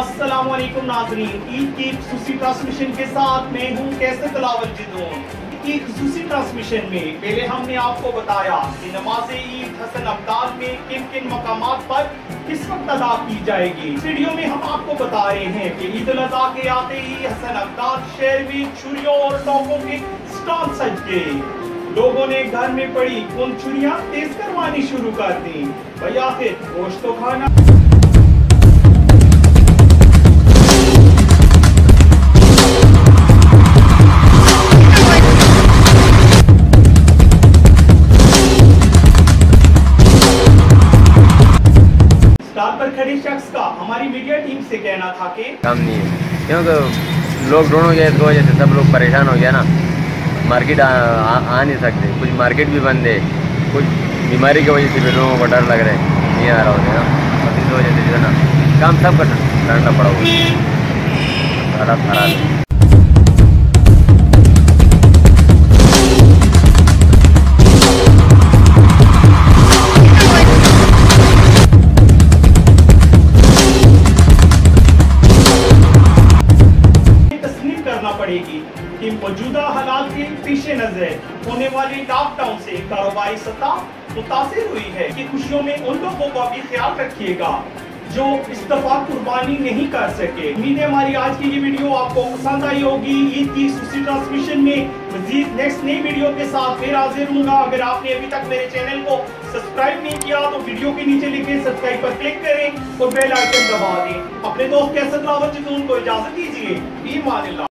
अस्सलामुअलैकुम नाज़रीन, ईद की खुसूसी ट्रांसमिशन के साथ मैं हूं कैसे तलावत जिदून की खुसूसी ट्रांसमिशन में पहले हमने आपको बताया कि नमाज ईद हसन अब्दाल में किन किन मकामात पर किस वक्त अदा की जाएगी। इस वीडियो में हम आपको बता रहे हैं कि ईद उल अज़हा के आते ही हसन अब्दाल शहर में छुरियों और टोकों के स्टॉल सज गए। लोगों ने घर में पड़ी उन छुरियां तेज करवानी शुरू कर दी। भाई आखिर गोश्त तो खाना। स्टार पर खड़े शख्स का हमारी मीडिया टीम से कहना था कि काम नहीं है, क्योंकि लॉकडाउन हो गया, इसकी वजह से सब लोग परेशान हो गया ना। मार्केट आ नहीं सकते, कुछ मार्केट भी बंद है, कुछ बीमारी की वजह से भी लोगों को डर लग रहा है, नहीं आ रहा होता है ना। और इस वजह से जो है ना काम सब करना पड़ा हुआ है, हालात खराब है। पड़ेगी कि मौजूदा हालात के पेश नजर होने वाले लॉकडाउन से कारोबारी सतह मुतासिर हुई है कि खुशियों में उन लोगों का भी ख्याल रखिएगा जो इस दफा कुर्बानी नहीं कर सके। उम्मीद है हमारी आज की ये वीडियो आपको पसंद आई होगी। ईद की खुसूसी ट्रांसमिशन में मजीद नेक्स्ट नई वीडियो के साथ फिर हाजिर हूँगा। अगर आपने अभी तक मेरे चैनल को सब्सक्राइब नहीं किया तो वीडियो के नीचे लिखे सब्सक्राइब पर क्लिक करें और बेल आइकन दबा दें। अपने दोस्त कैसे तलावत जिदून को इजाजत दीजिए। ईमान अल्लाह।